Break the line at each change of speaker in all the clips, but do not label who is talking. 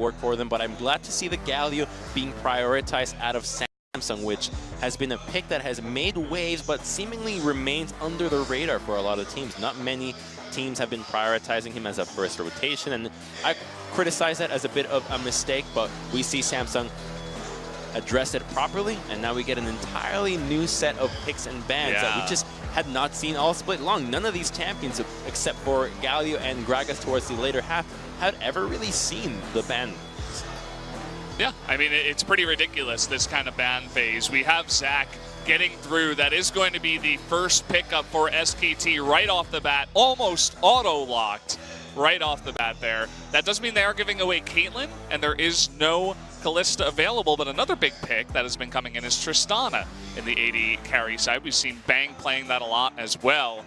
work for them, but I'm glad to see the Galio being prioritized out of Samsung, which has been a pick that has made waves but seemingly remains under the radar for a lot of teams. Not many teams have been prioritizing him as a first rotation, and I criticize that as a bit of a mistake, but we see Samsung address it properly, and now we get an entirely new set of picks and bans that we just had not seen all split long. None of these champions, except for Galio and Gragas towards the later half, had ever really seen the ban.
Yeah, I mean, it's pretty ridiculous, this kind of ban phase. We have Zach getting through. That is going to be the first pickup for SKT right off the bat, almost auto-locked right off the bat there. That does mean they are giving away Caitlyn, and there is no Kalista available, but another big pick that has been coming in is Tristana in the AD carry side. We've seen Bang playing that a lot as well.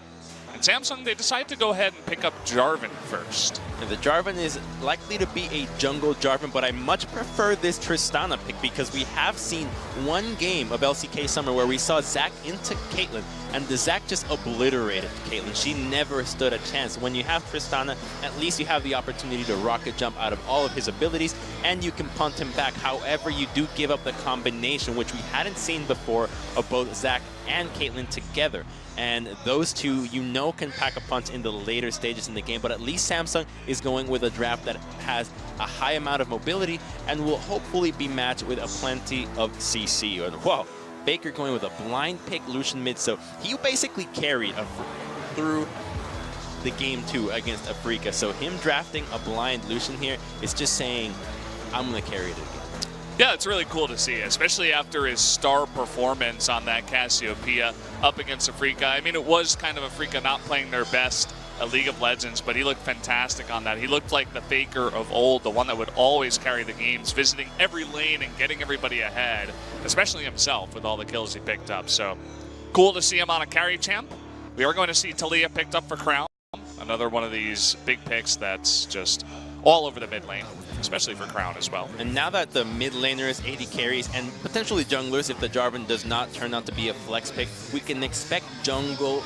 And Samsung, they decide to go ahead and pick up Jarvan first.
And the Jarvan is likely to be a jungle Jarvan, but I much prefer this Tristana pick because we have seen one game of LCK Summer where we saw Zac into Caitlyn, and the Zac just obliterated Caitlyn. She never stood a chance. When you have Tristana, at least you have the opportunity to rocket jump out of all of his abilities, and you can punt him back. However, you do give up the combination, which we hadn't seen before, of both Zac and Caitlyn together. And those two, you know, can pack a punch in the later stages in the game, but at least Samsung is going with a draft that has a high amount of mobility and will hopefully be matched with a plenty of CC. And whoa, Baker going with a blind pick Lucian mid, so he basically carried through the game 2 against Afrika. So him drafting a blind Lucian here is just saying, I'm going to carry it again.
Yeah, it's really cool to see, especially after his star performance on that Cassiopeia up against Afrika. I mean, it was kind of Afrika not playing their best at League of Legends, but he looked fantastic on that. He looked like the Faker of old, the one that would always carry the games, visiting every lane and getting everybody ahead, especially himself with all the kills he picked up. So cool to see him on a carry champ. We are going to see Talia picked up for Crown, another one of these big picks that's just all over the mid lane, especially for Crown as well.
And now that the mid laners, AD carries, and potentially junglers, if the Jarvan does not turn out to be a flex pick, we can expect jungle,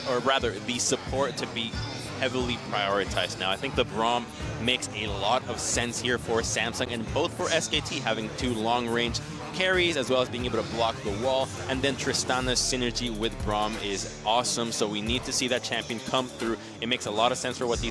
or rather the support, to be heavily prioritized now. I think the Braum makes a lot of sense here for Samsung, and both for SKT, having 2 long-range carries as well as being able to block the wall, and then Tristana's synergy with Braum is awesome, so we need to see that champion come through. It makes a lot of sense for what the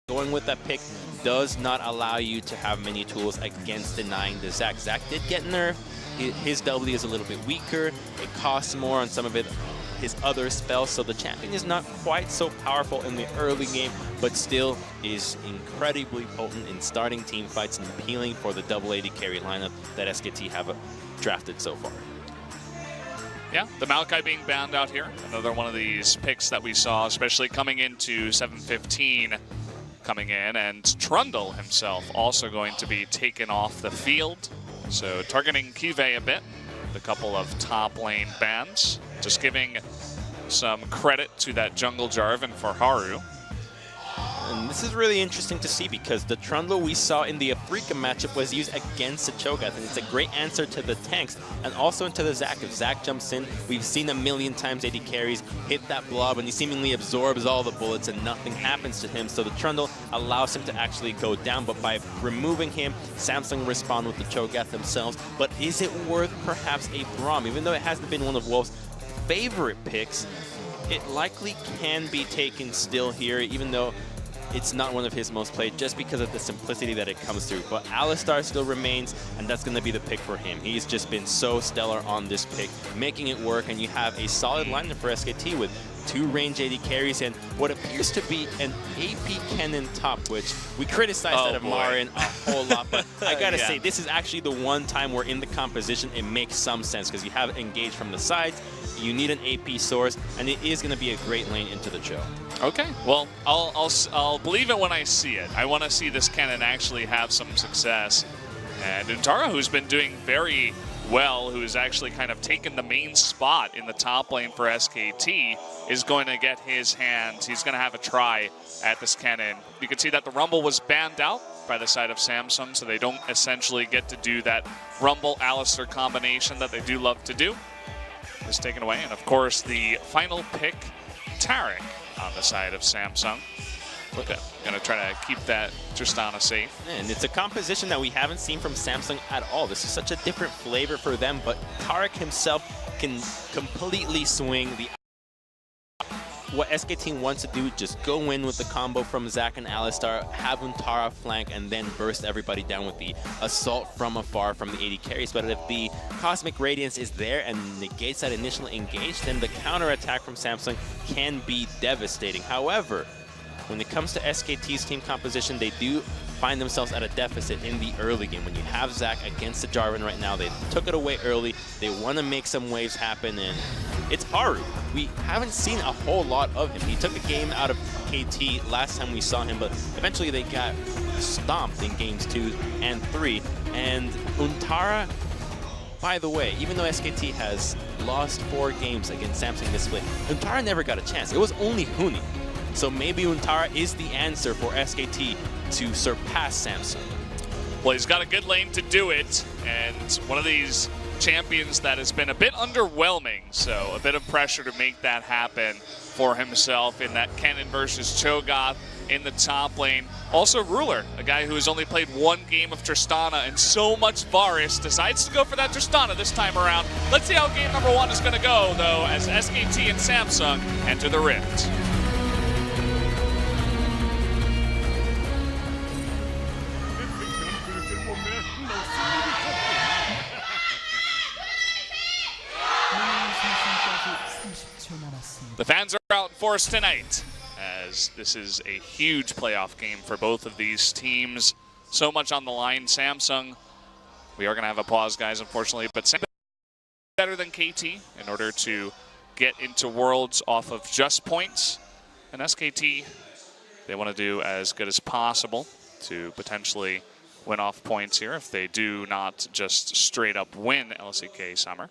going with that pick does not allow you to have many tools against denying the Zac. Zac did get nerfed. His W is a little bit weaker. It costs more on some of his other spells, so the champion is not quite so powerful in the early game, but still is incredibly potent in starting team fights and appealing for the double AD carry lineup that SKT have drafted so far.
Yeah, the Maokai being banned out here. Another one of these picks that we saw, especially coming into 7-15. Coming in, and Trundle himself also going to be taken off the field. So targeting Kive a bit, the couple of top lane bans. Just giving some credit to that jungle Jarvan for Haru.
And this is really interesting to see because the Trundle we saw in the Afrika matchup was used against the Cho'Gath, and it's a great answer to the tanks and also into the Zac. If Zac jumps in, we've seen a million times AD carries hit that blob and he seemingly absorbs all the bullets and nothing happens to him, so the Trundle allows him to actually go down, but by removing him, Samsung respond with the Cho'Gath themselves. But is it worth perhaps a Braum? Even though it hasn't been one of Wolf's favorite picks, it likely can be taken still here, even though it's not one of his most played, just because of the simplicity that it comes through. But Alistar still remains, and that's going to be the pick for him. He's just been so stellar on this pick, making it work, and you have a solid lineup for SKT with 2 range AD carries and what appears to be an AP Cannon top, which we criticized that of Marin a whole lot, but I gotta say, this is actually the one time where in the composition it makes some sense, because you have engaged from the sides, you need an AP source, and it is going to be a great lane into the Cho.
Okay, well, I'll believe it when I see it. I want to see this cannon actually have some success. And Untara, who's been doing very well, who's actually kind of taken the main spot in the top lane for SKT, is going to get his hands. He's going to have a try at this cannon. You can see that the Rumble was banned out by the side of Samsung, so they don't essentially get to do that Rumble-Alistar combination that they do love to do. Is taken away, and of course the final pick, Tarek, on the side of Samsung. Okay, gonna try to keep that Tristana safe.
And it's a composition that we haven't seen from Samsung at all. This is such a different flavor for them, but Tarek himself can completely swing the. What SKT wants to do, just go in with the combo from Zac and Alistar, have Untara flank, and then burst everybody down with the assault from afar from the AD carries. But if the Cosmic Radiance is there and negates that initial engage, then the counter attack from Samsung can be devastating. However, when it comes to SKT's team composition, they do find themselves at a deficit in the early game. When you have Zac against the Jarvan right now, they took it away early. They want to make some waves happen, and it's Haru. We haven't seen a whole lot of him. He took a game out of KT last time we saw him, but eventually they got stomped in games 2 and 3. And Untara, by the way, even though SKT has lost 4 games against Samsung this split, Untara never got a chance. It was only Huni. So maybe Untara is the answer for SKT to surpass Samsung.
Well, he's got a good lane to do it, and one of these champions that has been a bit underwhelming, so a bit of pressure to make that happen for himself in that Kennen versus Cho'Gath in the top lane. Also Ruler, a guy who has only played 1 game of Tristana and so much Varus, decides to go for that Tristana this time around. Let's see how game number 1 is going to go, though, as SKT and Samsung enter the Rift. The fans are out in force tonight, as this is a huge playoff game for both of these teams. So much on the line. Samsung, we are going to have a pause, guys, unfortunately, but Samsung better than KT in order to get into Worlds off of just points. And SKT, they want to do as good as possible to potentially win off points here if they do not just straight up win LCK Summer.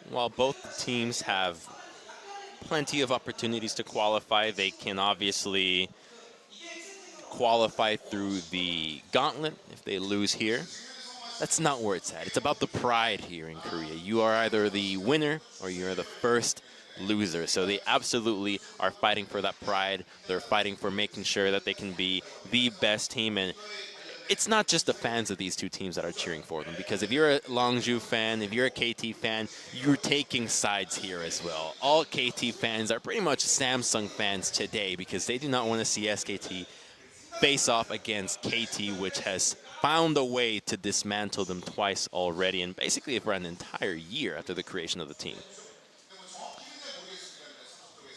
While both teams have plenty of opportunities to qualify, they can obviously qualify through the gauntlet if they lose here. That's not where it's at. It's about the pride here in Korea. You are either the winner or you're the first loser. So they absolutely are fighting for that pride. They're fighting for making sure that they can be the best team. And it's not just the fans of these two teams that are cheering for them, because if you're a Longju fan, if you're a KT fan, you're taking sides here as well. All KT fans are pretty much Samsung fans today because they do not want to see SKT face off against KT, which has found a way to dismantle them twice already, and basically for an entire year after the creation of the team.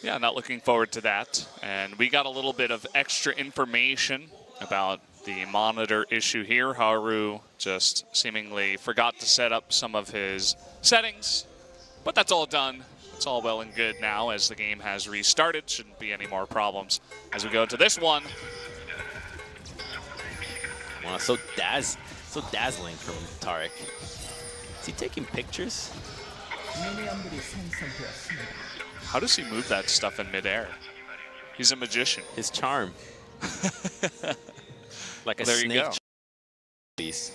Yeah, not looking forward to that. And we got a little bit of extra information about the monitor issue here. Haru just seemingly forgot to set up some of his settings, but that's all done. It's all well and good now as the game has restarted. Shouldn't be any more problems as we go to this one.
Wow, so dazzling from Tarek. Is he taking pictures?
How does he move that stuff in midair? He's a magician.
His charm. Like a
there
snake
you go.
Piece.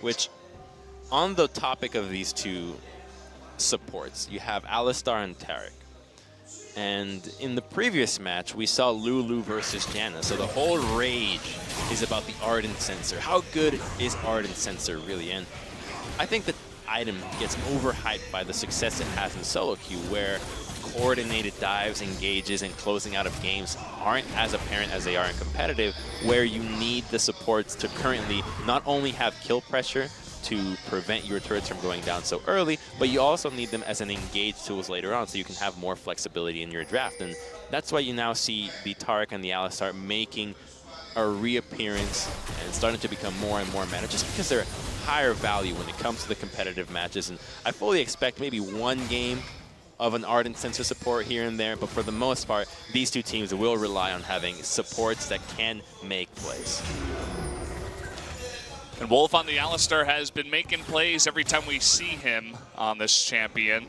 Which, on the topic of these two supports, you have Alistar and Tarek. And in the previous match, we saw Lulu versus Janna. So the whole rage is about the Ardent Sensor. How good is Ardent Sensor really? And I think the item gets overhyped by the success it has in solo queue, where coordinated dives, engages, and closing out of games aren't as apparent as they are in competitive, where you need the supports to currently not only have kill pressure to prevent your turrets from going down so early, but you also need them as an engage tools later on so you can have more flexibility in your draft. And that's why you now see the Tarek and the Alistar making a reappearance and starting to become more and more meta, just because they're higher value when it comes to the competitive matches. And I fully expect maybe one game of an Ardent Sensor support here and there, but for the most part, these two teams will rely on having supports that can make plays.
And Wolf on the Alistar has been making plays every time we see him on this champion.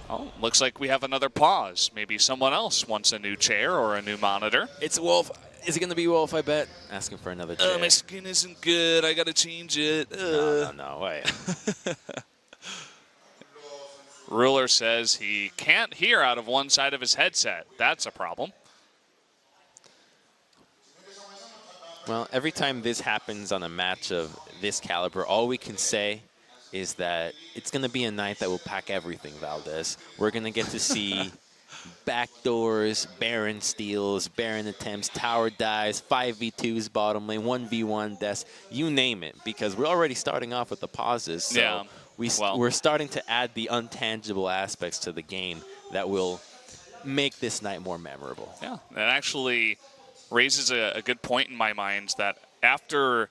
Oh, looks like we have another pause. Maybe someone else wants a new chair or a new monitor.
It's Wolf. Is it going to be Wolf, I bet? Asking for another chair.
My skin isn't good. I got to change it.
No, wait.
Ruler says he can't hear out of one side of his headset. That's a problem.
Well, every time this happens on a match of this caliber, all we can say is that it's going to be a night that will pack everything, Valdez. We're going to get to see backdoors, Baron steals, Baron attempts, tower dives, 5v2s bottom lane, 1v1 deaths, you name it, because we're already starting off with the pauses. So
yeah.
we're starting to add the intangible aspects to the game that will make this night more memorable.
Yeah, that actually raises a good point in my mind that after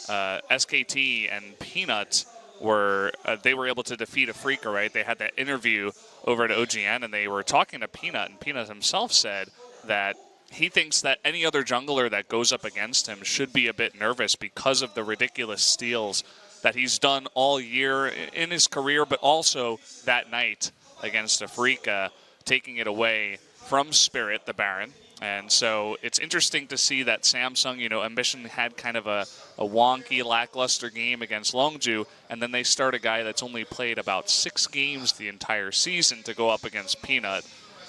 SKT and Peanut were they were able to defeat Afrika, right? They had that interview over at OGN, and they were talking to Peanut, and Peanut himself said that he thinks that any other jungler that goes up against him should be a bit nervous because of the ridiculous steals that he's done all year in his career, but also that night against Afrika, taking it away from Spirit, the Baron. And so it's interesting to see that Samsung, you know, Ambition had kind of a wonky, lackluster game against Longju, and then they start a guy that's only played about 6 games the entire season to go up against Peanut.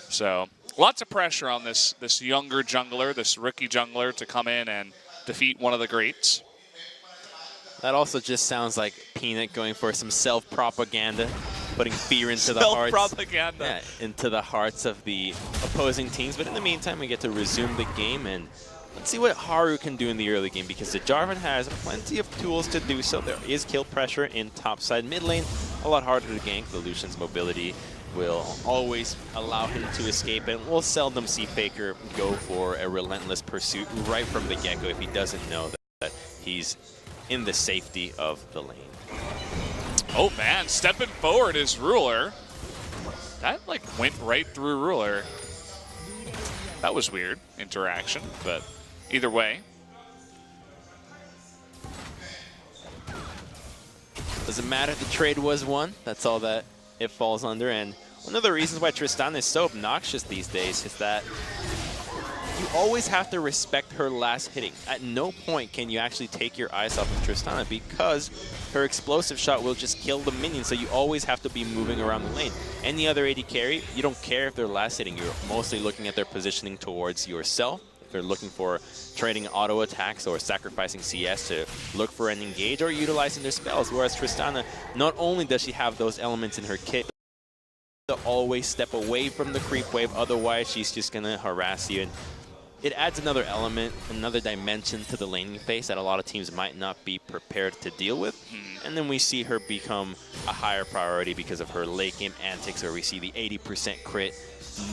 So lots of pressure on this younger jungler, this rookie jungler, to come in and defeat one of the greats.
That also just sounds like Peanut going for some self-propaganda, putting fear into the hearts.
Self-propaganda.
Yeah, into the hearts of the opposing teams. But in the meantime, we get to resume the game, and let's see what Haru can do in the early game, because the Jarvan has plenty of tools to do so. There is kill pressure in topside. Mid lane, a lot harder to gank. The Lucian's mobility will always allow him to escape, and we'll seldom see Faker go for a relentless pursuit right from the get-go if he doesn't know that he's in the safety of the lane.
Oh man, stepping forward is Ruler. That like went right through Ruler. That was weird interaction, but either way.
Doesn't matter if the trade was won, that's all that it falls under. And one of the reasons why Tristana is so obnoxious these days is that you always have to respect her last hitting. At no point can you actually take your eyes off of Tristana, because her explosive shot will just kill the minion, so you always have to be moving around the lane. Any other AD carry, you don't care if they're last hitting. You're mostly looking at their positioning towards yourself. If they're looking for trading auto attacks or sacrificing CS to look for an engage, or utilizing their spells. Whereas Tristana, not only does she have those elements in her kit, to always step away from the creep wave, otherwise she's just gonna harass you. And it adds another element, another dimension to the laning phase that a lot of teams might not be prepared to deal with. And then we see her become a higher priority because of her late game antics, where we see the 80% crit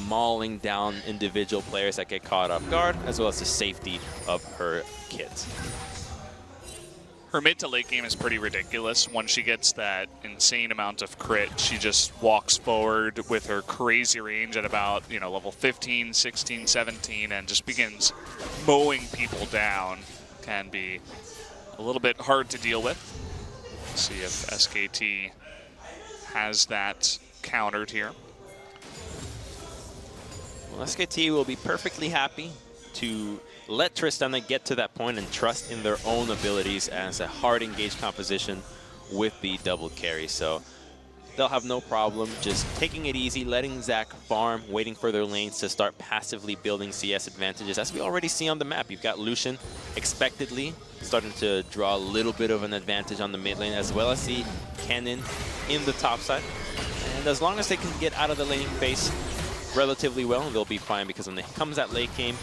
mauling down individual players that get caught off guard, as well as the safety of her kits.
Her mid to late game is pretty ridiculous. Once she gets that insane amount of crit, she just walks forward with her crazy range at about, you know, level 15, 16, 17, and just begins mowing people down. Can be a little bit hard to deal with. Let's see if SKT has that countered here.
Well, SKT will be perfectly happy to let Tristana get to that point and trust in their own abilities as a hard engaged composition with the double carry. So they'll have no problem just taking it easy, letting Zach farm, waiting for their lanes to start passively building CS advantages. As we already see on the map, you've got Lucian expectedly starting to draw a little bit of an advantage on the mid lane, as well as the Kennen in the top side. And as long as they can get out of the laning phase relatively well, they'll be fine, because when it comes that late game,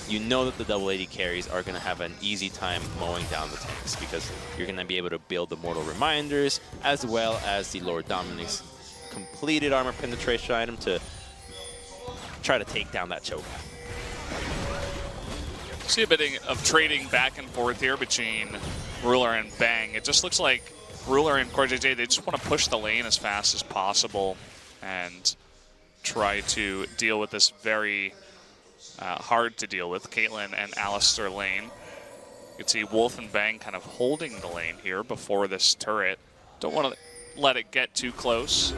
you know that the double AD carries are going to have an easy time mowing down the tanks, because you're going to be able to build the Mortal Reminders, as well as the Lord Dominic's completed armor penetration item to try to take down that choke.
See a bit of trading back and forth here between Ruler and Bang. It just looks like Ruler and CoreJJ, they just want to push the lane as fast as possible and try to deal with this very hard to deal with Caitlyn and Alistair lane. You can see Wolf and Bang kind of holding the lane here before this turret. Don't want to let it get too close.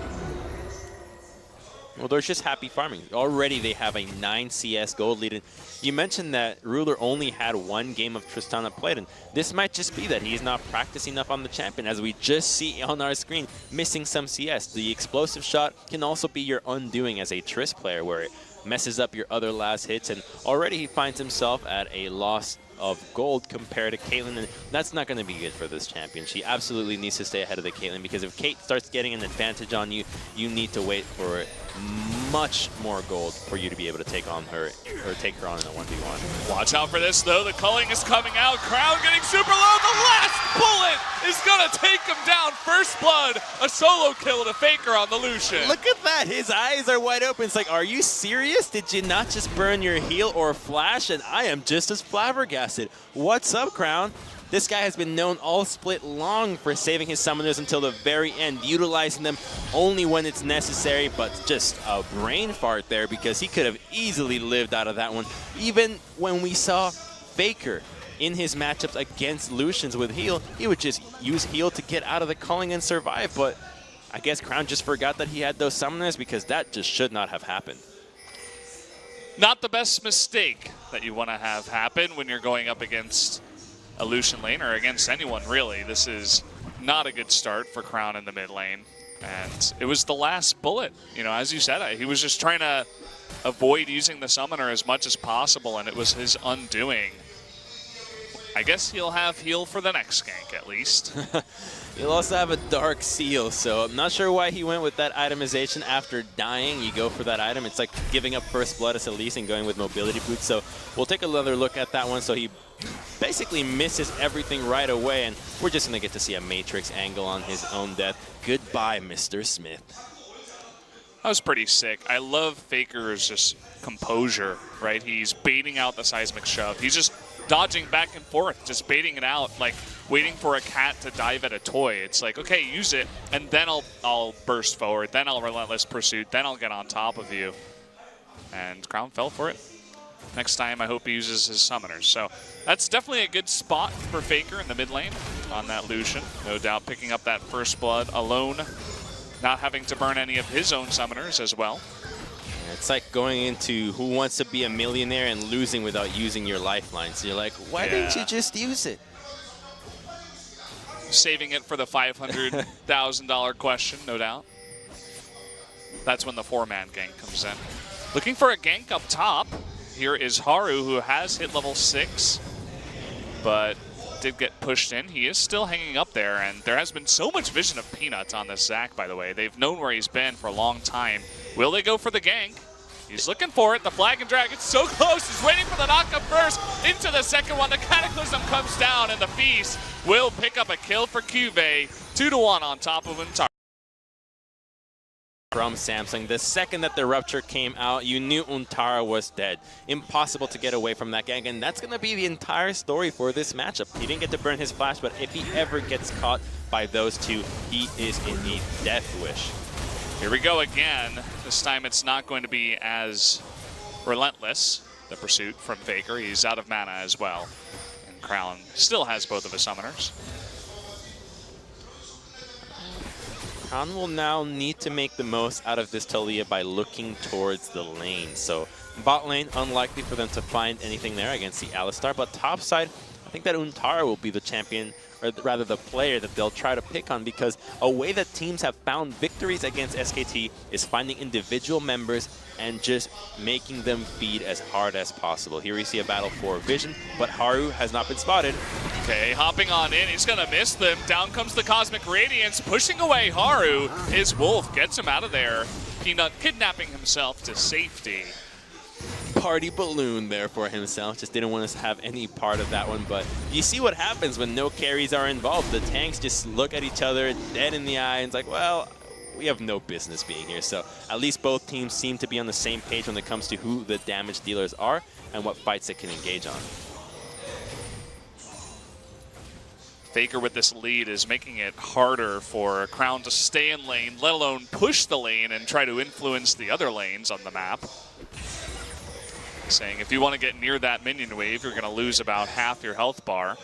Well, they're just happy farming. Already they have a 9 CS gold lead. And you mentioned that Ruler only had 1 game of Tristana played, and this might just be that he's not practicing enough on the champion, as we just see on our screen, missing some CS. The explosive shot can also be your undoing as a Trist player, where it messes up your other last hits, and already he finds himself at a loss of gold compared to Caitlyn, and that's not going to be good for this champion. She absolutely needs to stay ahead of the Caitlyn, because if Kate starts getting an advantage on you, you need to wait for much more gold for you to be able to take on her, or take her on in a 1v1.
Watch out for this, though. The culling is coming out. Crown getting super low. The last bullet is going to take him down. First blood, a solo kill to Faker on the Lucian.
Look at that. His eyes are wide open. It's like, are you serious? Did you not just burn your heal or flash? And I am just as flabbergasted. What's up, Crown? This guy has been known all split long for saving his summoners until the very end, utilizing them only when it's necessary, but just a brain fart there, because he could have easily lived out of that one. Even when we saw Faker in his matchups against Lucians with heal, he would just use heal to get out of the culling and survive, but I guess Crown just forgot that he had those summoners, because that just should not have happened.
Not the best mistake that you want to have happen when you're going up against a Lucian lane, or against anyone really. This is not a good start for Crown in the mid lane. And it was the last bullet. You know, as you said, he was just trying to avoid using the summoner as much as possible, and it was his undoing. I guess he'll have heal for the next gank at least.
He'll also have a Dark Seal, so I'm not sure why he went with that itemization. After dying, you go for that item. It's like giving up First Blood as Elise and going with Mobility Boots. So we'll take another look at that one. So he basically misses everything right away, and we're just going to get to see a Matrix angle on his own death. Goodbye, Mr. Smith.
That was pretty sick. I love Faker's just composure, right? He's baiting out the seismic shove. He's just dodging back and forth, just baiting it out, like waiting for a cat to dive at a toy. It's like, okay, use it, and then I'll burst forward, then I'll relentless pursuit, then I'll get on top of you. And Crown fell for it. Next time, I hope he uses his summoners. So that's definitely a good spot for Faker in the mid lane on that Lucian. No doubt picking up that first blood alone, not having to burn any of his own summoners as well.
It's like going into Who Wants to Be a Millionaire and losing without using your lifeline. So you're like, why didn't you just use it?
Saving it for the $500,000 question, no doubt. That's when the 4-man gank comes in. Looking for a gank up top. Here is Haru, who has hit level 6, but did get pushed in. He is still hanging up there, and there has been so much vision of Peanuts on this Zac, by the way. They've known where he's been for a long time. Will they go for the gank? He's looking for it. The Flag and Dragon's so close. He's waiting for the knockup first. Into the second one. The Cataclysm comes down, and the Feast will pick up a kill for Cuvée. 2-1 on top of Untara.
From Samsung, the second that the Rupture came out, you knew Untara was dead. Impossible to get away from that gank, and that's going to be the entire story for this matchup. He didn't get to burn his flash, but if he ever gets caught by those two, he is in a death wish.
Here we go again. This time it's not going to be as relentless, the pursuit from Faker. He's out of mana as well. And Crown still has both of his summoners.
Crown will now need to make the most out of this Talia by looking towards the lane. So bot lane, unlikely for them to find anything there against the Alistar, but top side, I think that Untara will be the champion, or rather the player that they'll try to pick on, because a way that teams have found victories against SKT is finding individual members and just making them feed as hard as possible. Here we see a battle for Vision, but Haru has not been spotted.
Okay, hopping on in, he's gonna miss them. Down comes the Cosmic Radiance, pushing away Haru. His Wolf gets him out of there. Peanut kidnapping himself to safety.
Party balloon there for himself. Just didn't want us to have any part of that one, but you see what happens when no carries are involved. The tanks just look at each other dead in the eye and it's like, well, we have no business being here. So at least both teams seem to be on the same page when it comes to who the damage dealers are and what fights they can engage on.
Faker with this lead is making it harder for Crown to stay in lane, let alone push the lane and try to influence the other lanes on the map. Saying if you want to get near that minion wave, you're going to lose about half your health bar.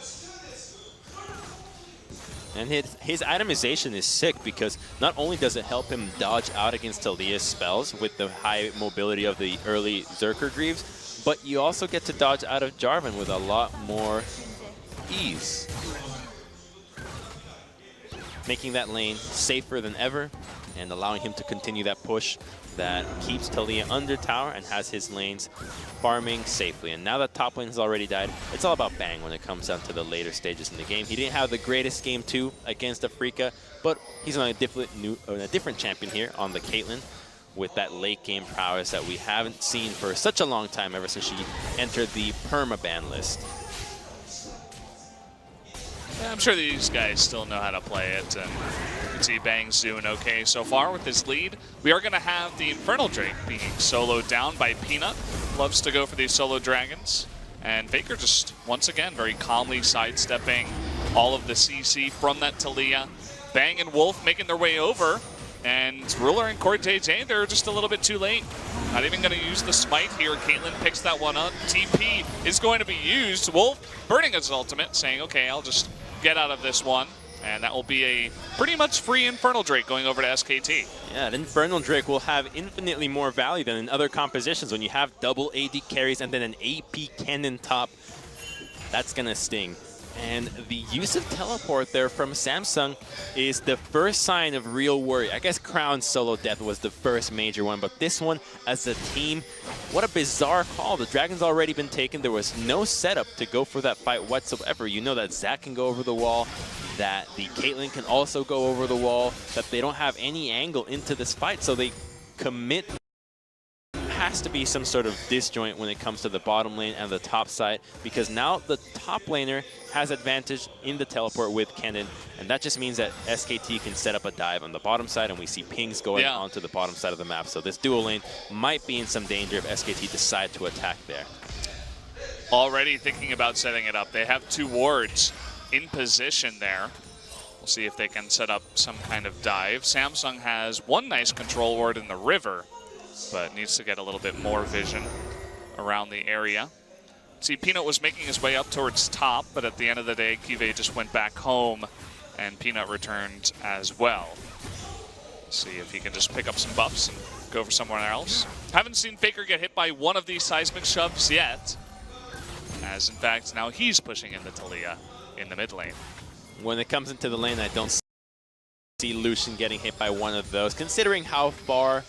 And his itemization is sick because not only does it help him dodge out against Talia's spells with the high mobility of the early Zerker Greaves, but you also get to dodge out of Jarvan with a lot more ease, making that lane safer than ever and allowing him to continue that push that keeps Taliyah under tower and has his lanes farming safely. And now that top lane has already died, it's all about Bang when it comes down to the later stages in the game. He didn't have the greatest game 2 against Afrika, but he's on a different champion here on the Caitlyn with that late game prowess that we haven't seen for such a long time, ever since she entered the permaban list.
Yeah, I'm sure these guys still know how to play it, and you can see Bang's doing okay so far with his lead. We are going to have the Infernal Drake being soloed down by Peanut. Loves to go for these solo dragons. And Faker just, once again, very calmly sidestepping all of the CC from that Taliyah. Bang and Wolf making their way over, and Ruler and Cortez, they're just a little bit too late. Not even going to use the smite here. Caitlyn picks that one up. TP is going to be used. Wolf burning his ultimate, saying, okay, I'll just get out of this one. And that will be a pretty much free Infernal Drake going over to SKT.
Yeah, the Infernal Drake will have infinitely more value than in other compositions. When you have double AD carries and then an AP cannon top, that's going to sting. And the use of teleport there from Samsung is the first sign of real worry. I guess Crown's solo death was the first major one, but this one, as a team, what a bizarre call. The Dragon's already been taken. There was no setup to go for that fight whatsoever. You know that Zac can go over the wall, that the Caitlyn can also go over the wall, that they don't have any angle into this fight, so they commit. Has to be some sort of disjoint when it comes to the bottom lane and the top side, because now the top laner has advantage in the teleport with Kennen, and that just means that SKT can set up a dive on the bottom side, and we see pings going onto the bottom side of the map. So this dual lane might be in some danger if SKT decide to attack there.
Already thinking about setting it up. They have 2 wards in position there. We'll see if they can set up some kind of dive. Samsung has 1 nice control ward in the river, but needs to get a little bit more vision around the area. See, Peanut was making his way up towards top, but at the end of the day, Kive just went back home, and Peanut returned as well. See if he can just pick up some buffs and go for somewhere else. Haven't seen Faker get hit by one of these seismic shoves yet, as in fact, now he's pushing in the Taliyah in the mid lane.
When it comes into the lane, I don't see Lucian getting hit by one of those. Considering how far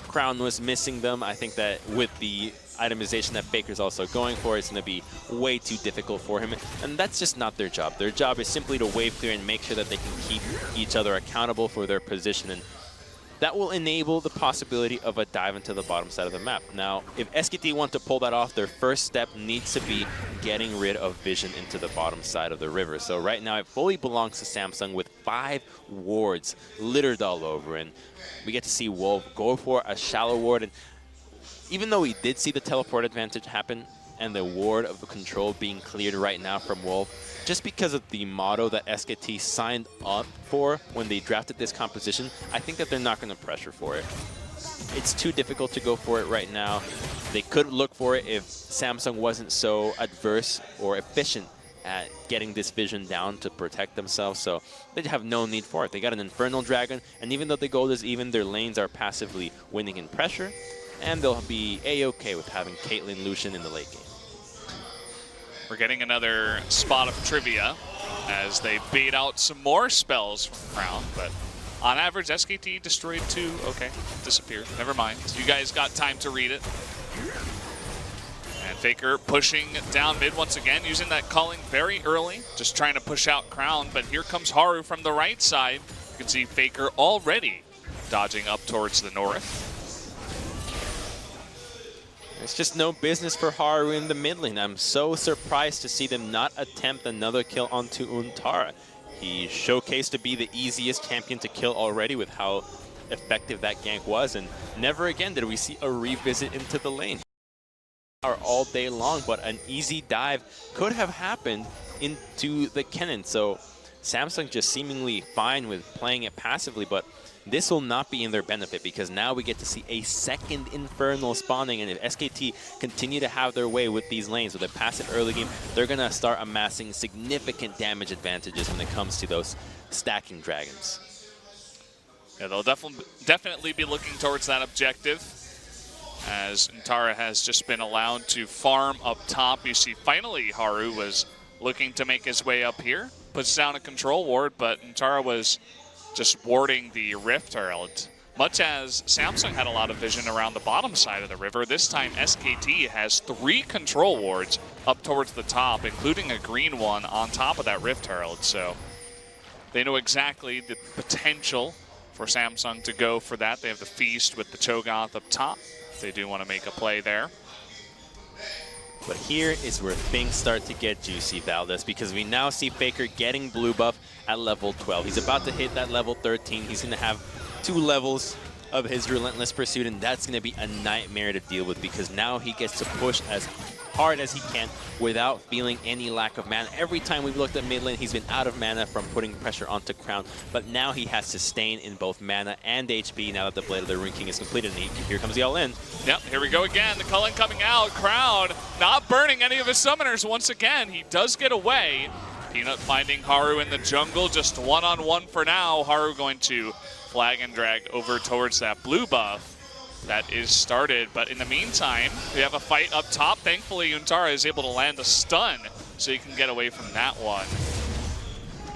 Crown was missing them, I think that with the itemization that Faker's also going for, it's going to be way too difficult for him. And that's just not their job. Their job is simply to wave clear and make sure that they can keep each other accountable for their position. And that will enable the possibility of a dive into the bottom side of the map. Now, if SKT want to pull that off, their first step needs to be getting rid of vision into the bottom side of the river. So right now, it fully belongs to Samsung with 5 wards littered all over. And we get to see Wolf go for a shallow ward. And even though we did see the teleport advantage happen and the ward of the control being cleared right now from Wolf, just because of the motto that SKT signed up for when they drafted this composition, I think that they're not going to pressure for it. It's too difficult to go for it right now. They could look for it if Samsung wasn't so adverse or efficient at getting this vision down to protect themselves, so they have no need for it. They got an Infernal Dragon, and even though the gold is even, their lanes are passively winning in pressure, and they'll be a-okay with having Caitlyn Lucian in the late game.
We're getting another spot of trivia as they bait out some more spells from Crown, but on average, SKT destroyed 2. Okay, disappeared. Never mind. You guys got time to read it. And Faker pushing down mid once again, using that calling very early, just trying to push out Crown, but here comes Haru from the right side. You can see Faker already dodging up towards the north.
It's just no business for Haru in the mid lane. I'm so surprised to see them not attempt another kill onto Untara. He showcased to be the easiest champion to kill already with how effective that gank was, and never again did we see a revisit into the lane. All day long, but an easy dive could have happened into the Kennen. So Samsung just seemingly fine with playing it passively, but this will not be in their benefit because now we get to see a second Infernal spawning, and if SKT continue to have their way with these lanes, with a passive early game, they're going to start amassing significant damage advantages when it comes to those stacking dragons.
Yeah, they'll definitely be looking towards that objective, as Ntara has just been allowed to farm up top. You see finally Haru was looking to make his way up here, puts down a control ward, but Ntara was just warding the Rift Herald. Much as Samsung had a lot of vision around the bottom side of the river, this time SKT has 3 control wards up towards the top, including a green one on top of that Rift Herald. So they know exactly the potential for Samsung to go for that. They have the Feast with the Cho'Gath up top. They do want to make a play there.
But here is where things start to get juicy, Valdez, because we now see Faker getting blue buff at level 12. He's about to hit that level 13. He's going to have 2 levels of his Relentless Pursuit, and that's going to be a nightmare to deal with because now he gets to push as hard as he can without feeling any lack of mana. Every time we've looked at mid lane, he's been out of mana from putting pressure onto Crown, but now he has sustain in both mana and HP now that the Blade of the Ruined King is completed, and here comes the all-in.
Yep, here we go again. The Cullen coming out. Crown not burning any of his summoners once again. He does get away. Peanut finding Haru in the jungle, just one-on-one for now. Haru going to flag and drag over towards that blue buff that is started. But in the meantime, we have a fight up top. Thankfully, Ntara is able to land a stun, so he can get away from that one.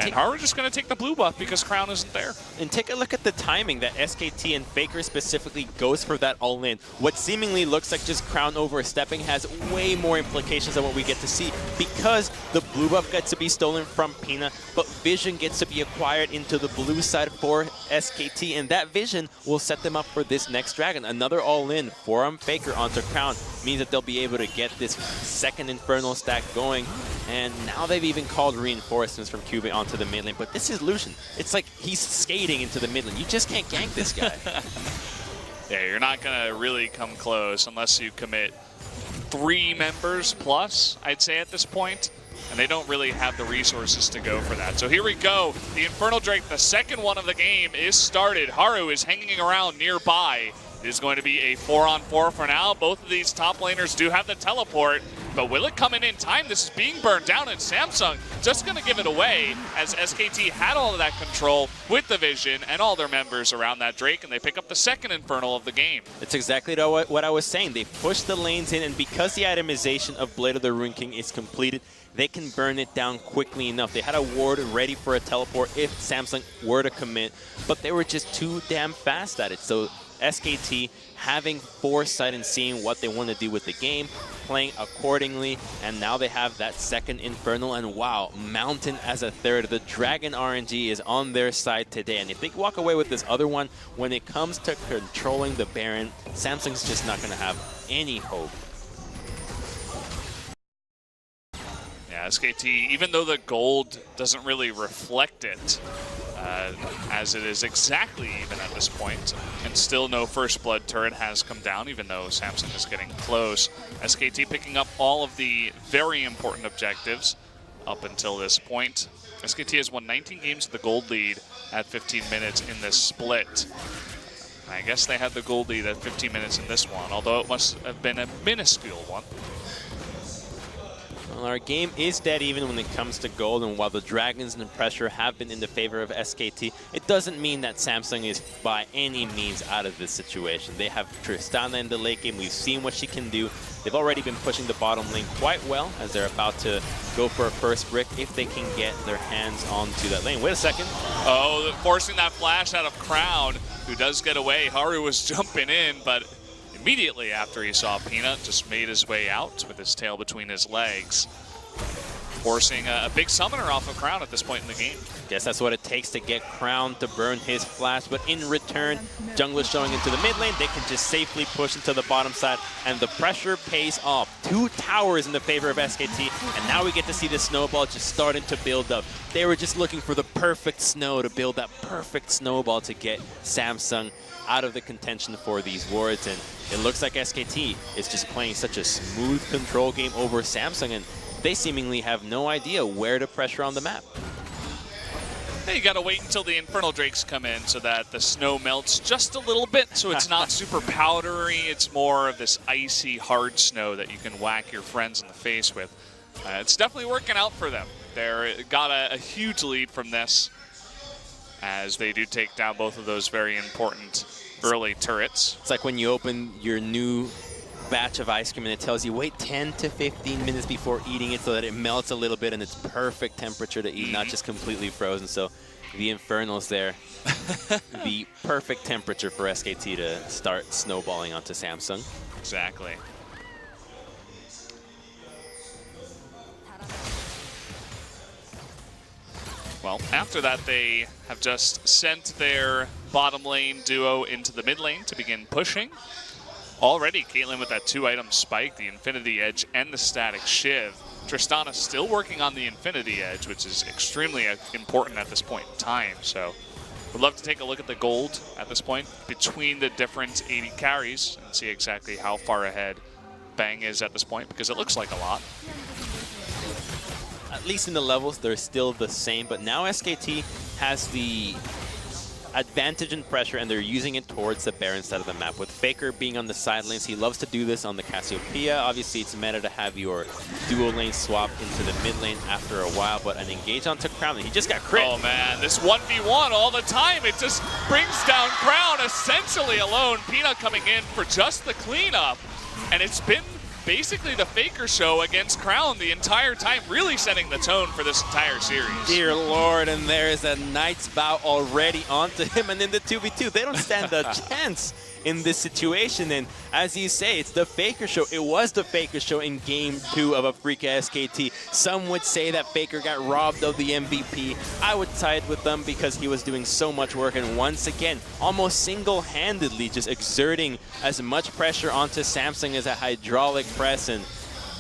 And Haru just going to take the blue buff because Crown isn't there.
And take a look at the timing that SKT and Faker specifically goes for that all-in. What seemingly looks like just Crown overstepping has way more implications than what we get to see because the blue buff gets to be stolen from Pina, but Vision gets to be acquired into the blue side for SKT, and that Vision will set them up for this next dragon. Another all-in from Faker onto Crown means that they'll be able to get this second Infernal stack going, and now they've even called reinforcements from Cube onto the mid lane, but this is Lucian. It's like he's skating into the mid lane. You just can't gank this guy.
Yeah, you're not going to really come close unless you commit 3 members plus, I'd say at this point, and they don't really have the resources to go for that. So here we go. The Infernal Drake, the second one of the game, is started. Haru is hanging around nearby. It is going to be a 4-on-4 for now. Both of these top laners do have the teleport, but will it come in time? This is being burned down, and Samsung just going to give it away as SKT had all of that control with the Vision and all their members around that Drake, and they pick up the second Infernal of the game.
It's exactly what I was saying. They push the lanes in, and because the itemization of Blade of the Ruined King is completed, they can burn it down quickly enough. They had a ward ready for a teleport if Samsung were to commit, but they were just too damn fast at it. So SKT having foresight and seeing what they want to do with the game, playing accordingly, and now they have that second Infernal, and wow, Mountain as a third. The Dragon RNG is on their side today, and if they walk away with this other one, when it comes to controlling the Baron, Samsung's just not going to have any hope.
Yeah, SKT, even though the gold doesn't really reflect it, as it is exactly even at this point, and still no First Blood turret has come down, even though Samsung is getting close. SKT picking up all of the very important objectives up until this point. SKT has won 19 games with the gold lead at 15 minutes in this split. I guess they had the gold lead at 15 minutes in this one, although it must have been a minuscule one.
Well, our game is dead even when it comes to gold, and while the Dragons and the pressure have been in the favor of SKT, it doesn't mean that Samsung is by any means out of this situation. They have Tristana in the late game. We've seen what she can do. They've already been pushing the bottom lane quite well as they're about to go for a first brick if they can get their hands onto that lane. Wait a second.
Oh, forcing that flash out of Crown, who does get away. Haru was jumping in, but immediately after he saw Peanut, just made his way out with his tail between his legs, forcing a big summoner off of Crown at this point in the game.
Guess that's what it takes to get Crown to burn his flash, but in return, Jungler's showing into the mid lane. They can just safely push into the bottom side, and the pressure pays off. 2 towers in the favor of SKT, and now we get to see the snowball just starting to build up. They were just looking for the perfect snow to build that perfect snowball to get Samsung out of the contention for these wards, and it looks like SKT is just playing such a smooth control game over Samsung, and they seemingly have no idea where to pressure on the map.
You gotta wait until the Infernal Drakes come in so that the snow melts just a little bit, so it's not super powdery. It's more of this icy, hard snow that you can whack your friends in the face with. It's definitely working out for them. They're got a huge lead from this, as they do take down both of those very important early turrets.
It's like when you open your new batch of ice cream and it tells you wait 10 to 15 minutes before eating it so that it melts a little bit and it's perfect temperature to eat, not just completely frozen. So the Infernals there, the perfect temperature for SKT to start snowballing onto Samsung.
Exactly. Well, after that, they have just sent their bottom lane duo into the mid lane to begin pushing. Already, Caitlyn with that 2-item spike, the Infinity Edge and the Static Shiv. Tristana still working on the Infinity Edge, which is extremely important at this point in time. So would love to take a look at the gold at this point between the different 80 carries and see exactly how far ahead Bang is at this point, because it looks like a lot.
At least in the levels, they're still the same, but now SKT has the advantage and pressure, and they're using it towards the Baron side of the map. With Faker being on the side lanes, he loves to do this on the Cassiopeia. Obviously, it's meta to have your dual lane swap into the mid lane after a while, but an engage onto Crown, and he just got crit.
Oh man, this 1v1 all the time, it just brings down Crown essentially alone. Peanut coming in for just the cleanup, and it's been basically the Faker show against Crown the entire time, really setting the tone for this entire series.
Dear Lord, and there is a Knight's Bow already onto him, and in the 2v2, they don't stand a chance in this situation. And as you say, it's the Faker show. It was the Faker show in Game 2 of Africa SKT. Some would say that Faker got robbed of the MVP. I would side with them because he was doing so much work, and once again, almost single-handedly just exerting as much pressure onto Samsung as a hydraulic press, and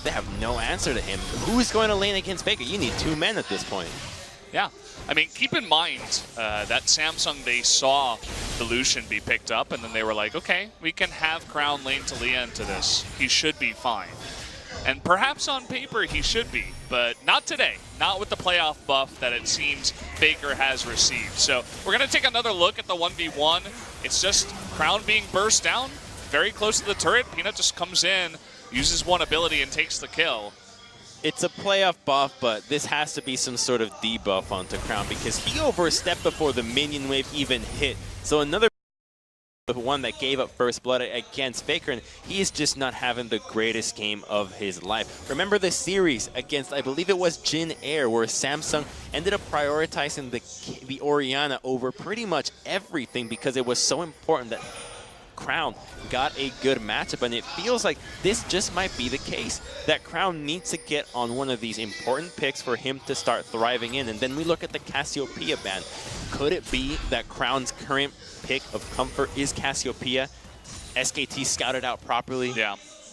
they have no answer to him. Who's going to lane against Faker? You need 2 men at this point.
Yeah, I mean, keep in mind that Samsung, they saw the Lucian be picked up, and then they were like, okay, we can have Crown lane Talia into this. He should be fine. And perhaps on paper he should be, but not today. Not with the playoff buff that it seems Faker has received. So we're going to take another look at the 1v1. It's just Crown being burst down, very close to the turret. Peanut just comes in, uses one ability, and takes the kill.
It's a playoff buff, but this has to be some sort of debuff onto Crown because he overstepped before the minion wave even hit. So another one that gave up first blood against Faker, and he's just not having the greatest game of his life. Remember the series against, I believe it was Jin Air, where Samsung ended up prioritizing the Orianna over pretty much everything because it was so important that Crown got a good matchup, and it feels like this just might be the case, that Crown needs to get on one of these important picks for him to start thriving in. And then we look at the Cassiopeia ban. Could it be that Crown's current pick of comfort is Cassiopeia? SKT scouted out properly,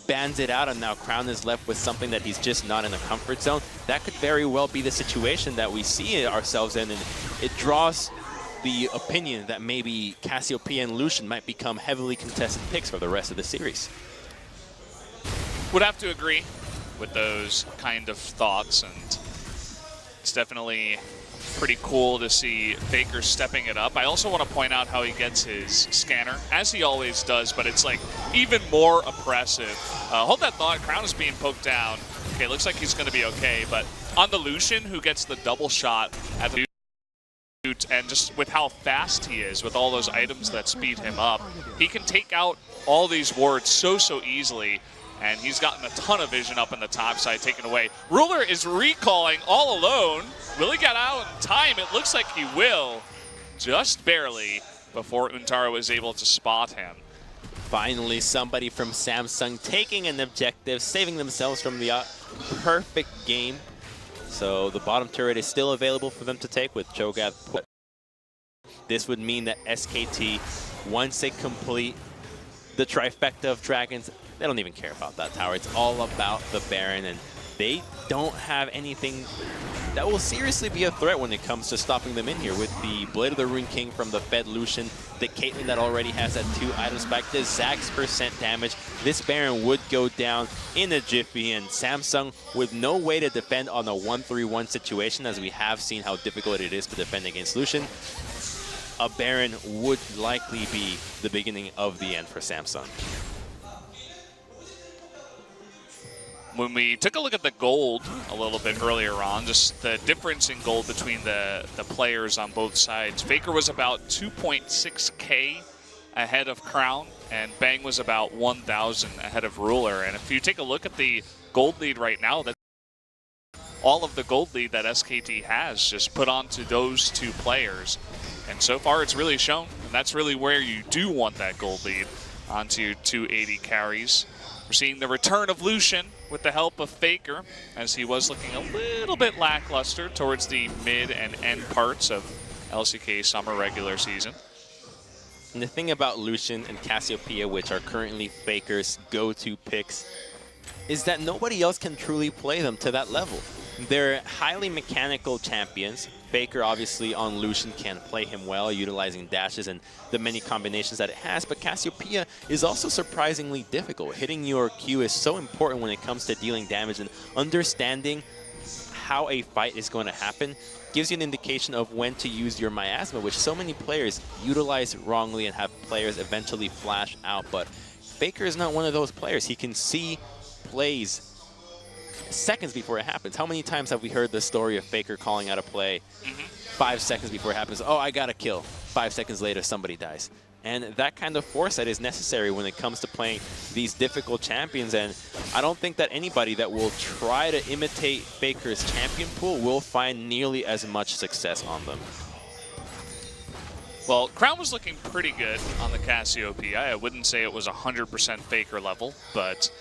bans it out, and now Crown is left with something that he's just not in a comfort zone. That could very well be the situation that we see ourselves in, and it draws the opinion that maybe Cassiopeia and Lucian might become heavily contested picks for the rest of the series.
Would have to agree with those kind of thoughts, and it's definitely pretty cool to see Faker stepping it up. I also want to point out how he gets his scanner, as he always does, but it's like even more oppressive. Hold that thought, Crown is being poked down. Okay, looks like he's going to be okay, but on the Lucian, who gets the double shot at the and just with how fast he is, with all those items that speed him up, he can take out all these wards so easily, and he's gotten a ton of vision up in the top side taken away. Ruler is recalling all alone. Will he get out in time? It looks like he will, just barely, before Untaro was able to spot him.
Finally, somebody from Samsung taking an objective, saving themselves from the perfect game. So the bottom turret is still available for them to take with Cho'Gath. This would mean that SKT, once they complete the trifecta of dragons, they don't even care about that tower. It's all about the Baron, and they don't have anything that will seriously be a threat when it comes to stopping them in here with the Blade of the Rune King from the Fed Lucian, the Caitlyn that already has that 2-item spike, the Zach's % damage, this Baron would go down in a jiffy, and Samsung with no way to defend on a 1-3-1 situation, as we have seen how difficult it is to defend against Lucian. A Baron would likely be the beginning of the end for Samsung.
When we took a look at the gold a little bit earlier on, just the difference in gold between the players on both sides, Faker was about 2.6K ahead of Crown, and Bang was about 1,000 ahead of Ruler. And if you take a look at the gold lead right now, that's all of the gold lead that SKT has just put onto those two players. And so far it's really shown, and that's really where you do want that gold lead, onto your 280 carries. We're seeing the return of Lucian with the help of Faker, as he was looking a little bit lackluster towards the mid and end parts of LCK summer regular season.
And the thing about Lucian and Cassiopeia, which are currently Faker's go-to picks, is that nobody else can truly play them to that level. They're highly mechanical champions. Faker, obviously, on Lucian can play him well, utilizing dashes and the many combinations that it has, but Cassiopeia is also surprisingly difficult. Hitting your Q is so important when it comes to dealing damage, and understanding how a fight is going to happen gives you an indication of when to use your miasma, which so many players utilize wrongly and have players eventually flash out. But Faker is not one of those players. He can see plays seconds before it happens. How many times have we heard the story of Faker calling out a play 5 seconds before it happens? Oh, I got a kill. 5 seconds later, somebody dies. And that kind of foresight is necessary when it comes to playing these difficult champions. And I don't think that anybody that will try to imitate Faker's champion pool will find nearly as much success on them.
Well, Crown was looking pretty good on the Cassiopeia. I wouldn't say it was 100% Faker level, but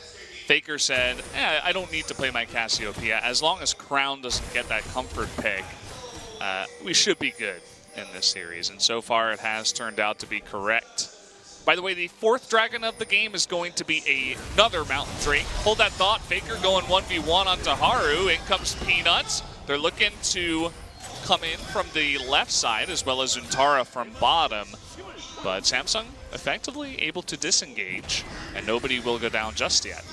Faker said, I don't need to play my Cassiopeia. As long as Crown doesn't get that comfort pick, we should be good in this series. And so far, it has turned out to be correct. By the way, the fourth dragon of the game is going to be another Mountain Drake. Hold that thought. Faker going 1v1 onto Haru. In comes Peanuts. They're looking to come in from the left side, as well as Zuntara from bottom. But Samsung effectively able to disengage, and nobody will go down just yet.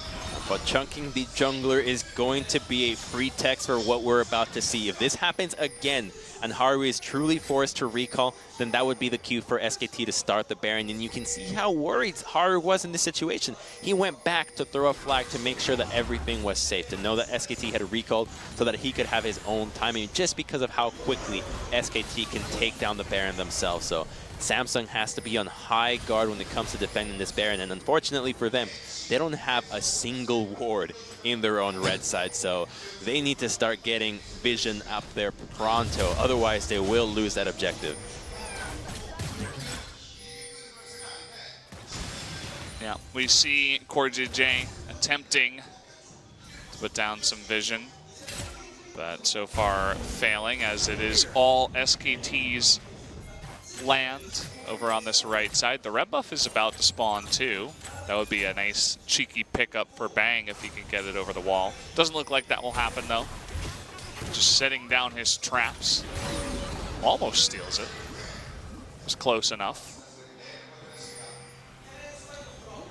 But chunking the jungler is going to be a pretext for what we're about to see. If this happens again and Haru is truly forced to recall, then that would be the cue for SKT to start the Baron. And you can see how worried Haru was in this situation. He went back to throw a flag to make sure that everything was safe, to know that SKT had recalled so that he could have his own timing, just because of how quickly SKT can take down the Baron themselves. So Samsung has to be on high guard when it comes to defending this Baron, and unfortunately for them, they don't have a single ward in their own red side, so they need to start getting vision up there pronto, otherwise they will lose that objective.
Yeah, we see CoreJJ attempting to put down some vision, but so far failing, as it is all SKT's land over on this right side. The red buff is about to spawn too. That would be a nice cheeky pickup for Bang if he can get it over the wall. Doesn't look like that will happen though. Just setting down his traps. Almost steals it. Was close enough.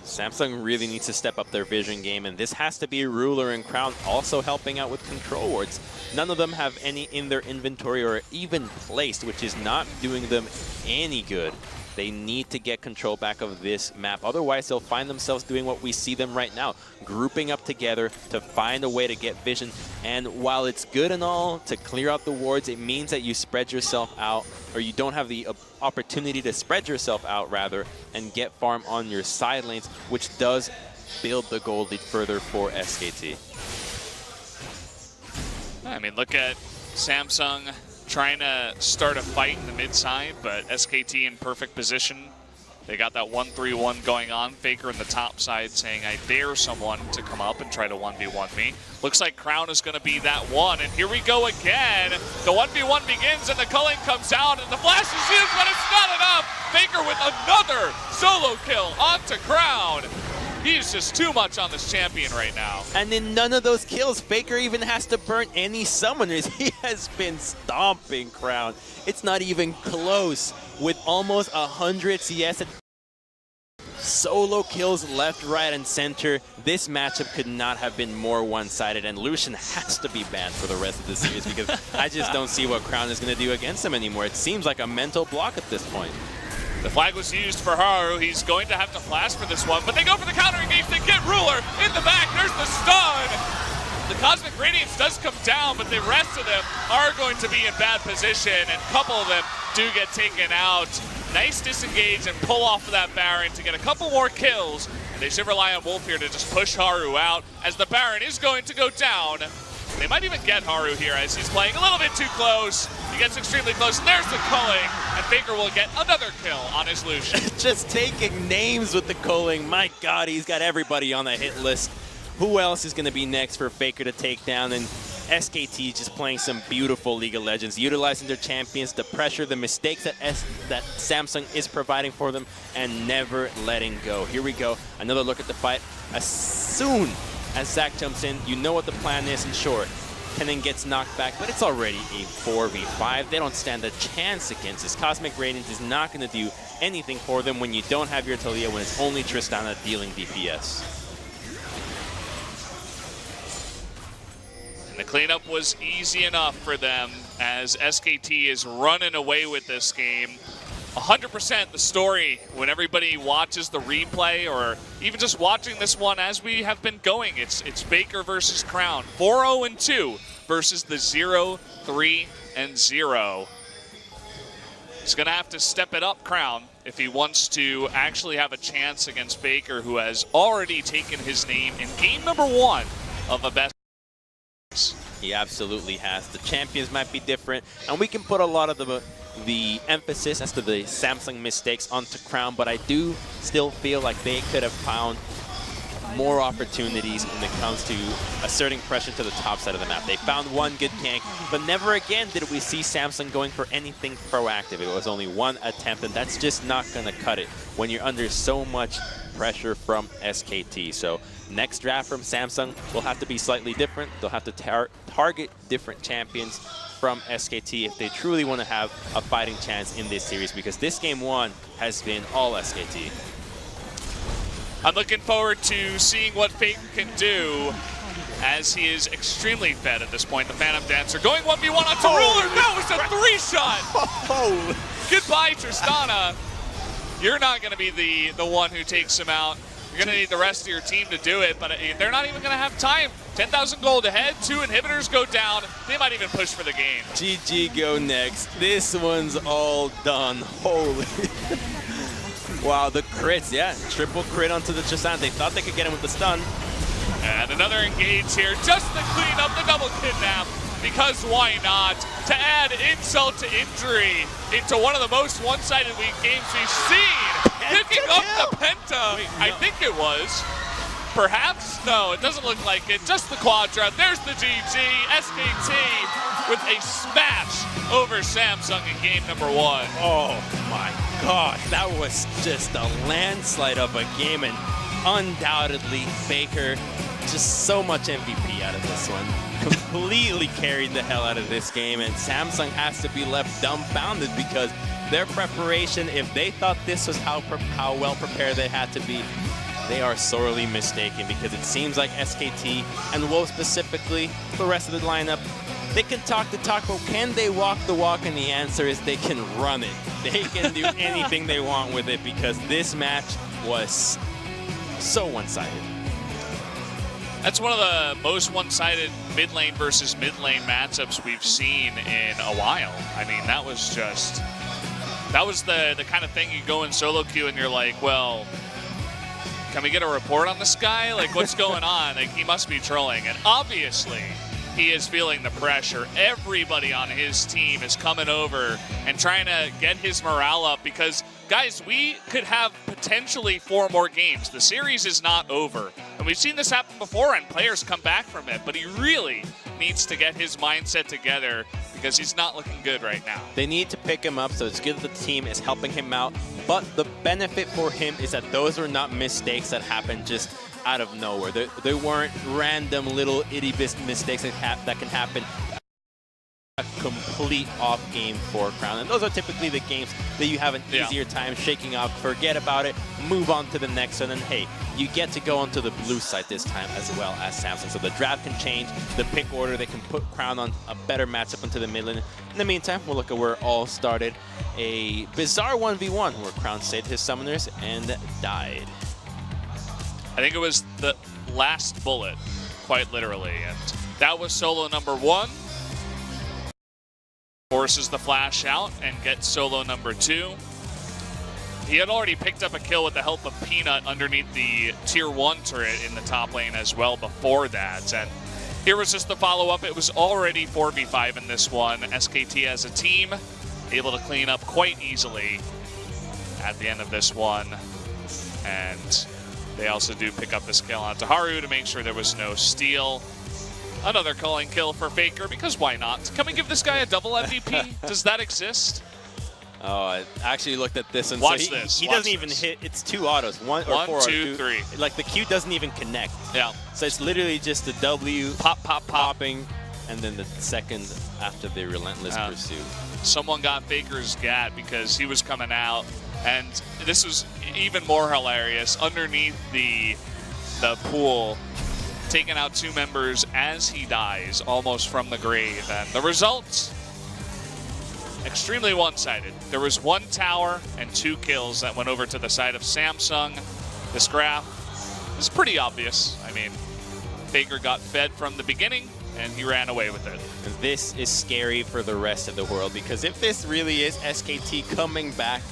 Samsung really needs to step up their vision game, and this has to be Ruler and Crown also helping out with control wards. None of them have any in their inventory or even placed, which is not doing them any good. They need to get control back of this map. Otherwise, they'll find themselves doing what we see them right now, grouping up together to find a way to get vision. And while it's good and all to clear out the wards, it means that you spread yourself out, or you don't have the opportunity to spread yourself out, rather, and get farm on your side lanes, which does build the gold lead further for SKT.
I mean, look at Samsung trying to start a fight in the mid side, but SKT in perfect position. They got that 1-3-1 going on. Faker in the top side saying, I dare someone to come up and try to 1v1 me. Looks like Crown is going to be that one, and here we go again. The 1v1 begins, and the culling comes out, and the flash is used, but it's not enough. Faker with another solo kill onto Crown. He's just too much on this champion right now.
And in none of those kills, Faker even has to burn any summoners. He has been stomping Crown. It's not even close. With almost 100 CS. Solo kills left, right, and center. This matchup could not have been more one-sided, and Lucian has to be banned for the rest of the series because I just don't see what Crown is going to do against him anymore. It seems like a mental block at this point.
The flag was used for Haru. He's going to have to flash for this one, but they go for the counter engage. They get Ruler in the back. There's the stun. The Cosmic Radiance does come down, but the rest of them are going to be in bad position, and a couple of them do get taken out. Nice disengage and pull off of that Baron to get a couple more kills. And they should rely on Wolf here to just push Haru out as the Baron is going to go down. They might even get Haru here as he's playing a little bit too close. He gets extremely close, and there's the culling, and Faker will get another kill on his Lucian.
Just taking names with the culling. My God, he's got everybody on the hit list. Who else is going to be next for Faker to take down? And SKT just playing some beautiful League of Legends, utilizing their champions to pressure the mistakes that Samsung is providing for them and never letting go. Here we go. Another look at the fight. As soon as Zach jumps in, you know what the plan is in short. Kennen gets knocked back, but it's already a 4v5. They don't stand a chance against this. Cosmic Radiance is not going to do anything for them when you don't have your Talia, when it's only Tristana dealing DPS.
The cleanup was easy enough for them as SKT is running away with this game. 100% the story when everybody watches the replay or even just watching this one as we have been going. It's Faker versus Crown. 4-0-2 versus the 0-3-0. He's going to have to step it up, Crown, if he wants to actually have a chance against Faker, who has already taken his name in game number 1 of a best.
He absolutely has. The champions might be different, and we can put a lot of the emphasis as to the Samsung mistakes onto Crown, but I do still feel like they could have found more opportunities when it comes to asserting pressure to the top side of the map. They found one good gank, but never again did we see Samsung going for anything proactive. It was only one attempt, and that's just not going to cut it when you're under so much pressure from SKT. So next draft from Samsung will have to be slightly different. They'll have to target different champions from SKT if they truly want to have a fighting chance in this series, because this game 1 has been all SKT.
I'm looking forward to seeing what Faker can do, as he is extremely fed at this point. The Phantom Dancer going 1v1 onto Ruler. That was a 3-shot.
Oh.
Goodbye, Tristana. You're not going to be the one who takes him out. You're going to need the rest of your team to do it, but they're not even going to have time. 10,000 gold ahead, 2 inhibitors go down. They might even push for the game.
GG go next. This one's all done. Holy. Wow, the crits, yeah. Triple crit onto the Tristana. They thought they could get him with the stun.
And another engage here, just to clean up the double kidnap. Because why not? To add insult to injury into one of the most one-sided weak games we've seen. Picking up the Penta. Wait, no. I think it was. Perhaps? No, it doesn't look like it. Just the Quadra. There's the GG. SKT with a smash over Samsung in game number 1.
Oh my gosh, that was just a landslide of a game, and undoubtedly Faker, just so much MVP out of this one. Completely carried the hell out of this game, and Samsung has to be left dumbfounded because their preparation, if they thought this was how well prepared they had to be, they are sorely mistaken, because it seems like SKT, and Wolf specifically, the rest of the lineup, they can talk the talk, but can they walk the walk? And the answer is they can run it. They can do anything they want with it, because this match was so one-sided.
That's one of the most one-sided mid lane versus mid lane matchups we've seen in a while. I mean, that was the kind of thing you go in solo queue and you're like, well, can we get a report on this guy? Like, what's going on? Like, he must be trolling. And obviously, he is feeling the pressure. Everybody on his team is coming over and trying to get his morale up, because, guys, we could have potentially 4 more games. The series is not over. And we've seen this happen before, and players come back from it. But he really needs to get his mindset together, because he's not looking good right now.
They need to pick him up, so it's good that the team is helping him out. But the benefit for him is that those are not mistakes that happen just out of nowhere. They weren't random little itty-bitty mistakes that can happen complete off game for Crown. And those are typically the games that you have an easier time shaking off, forget about it, move on to the next one, and hey, you get to go onto the blue side this time as well as Samsung. So the draft can change, the pick order, they can put Crown on a better matchup into the mid lane. In the meantime, we'll look at where it all started. A bizarre 1v1 where Crown saved his summoners and died.
I think it was the last bullet, quite literally, and that was solo number 1. Forces the flash out and gets solo number 2. He had already picked up a kill with the help of Peanut underneath the tier 1 turret in the top lane as well before that. And here was just the follow-up. It was already 4v5 in this one. SKT as a team able to clean up quite easily at the end of this one. And they also do pick up this kill onto Haru to make sure there was no steal. Another calling kill for Faker, because why not? Can we give this guy a double MVP? Does that exist?
Oh, I actually looked at this and
Watch
so
this.
He doesn't even hit. It's 2 autos. One, or 4
2,
autos.
3.
Like the Q doesn't even connect.
Yeah.
So it's literally just the W
pop, pop,
popping, and then the second after the relentless pursuit.
Someone got Faker's gat because he was coming out, and this was even more hilarious. Underneath the pool, taking out 2 members as he dies, almost from the grave. And the results, extremely one-sided. There was 1 tower and 2 kills that went over to the side of Samsung. This graph is pretty obvious. I mean, Faker got fed from the beginning, and he ran away with it.
And this is scary for the rest of the world, because if this really is SKT coming back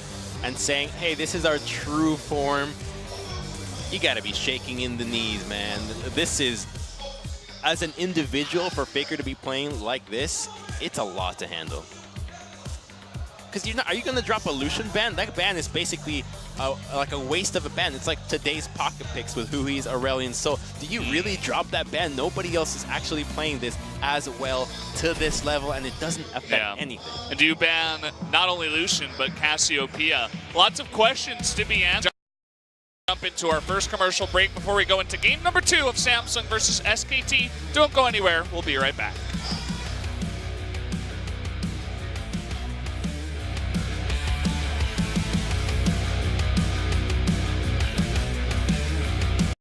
and saying, hey, this is our true form, you gotta be shaking in the knees, man. This is, as an individual, for Faker to be playing like this, it's a lot to handle. Because are you gonna drop a Lucian ban? That ban is basically like a waste of a ban. It's like today's pocket picks with Hui's Aurelion Soul. Do you really drop that ban? Nobody else is actually playing this as well to this level, and it doesn't affect anything.
And do you ban not only Lucian, but Cassiopeia? Lots of questions to be answered. Jump into our first commercial break before we go into game number 2 of Samsung versus SKT. Don't go anywhere. We'll be right back.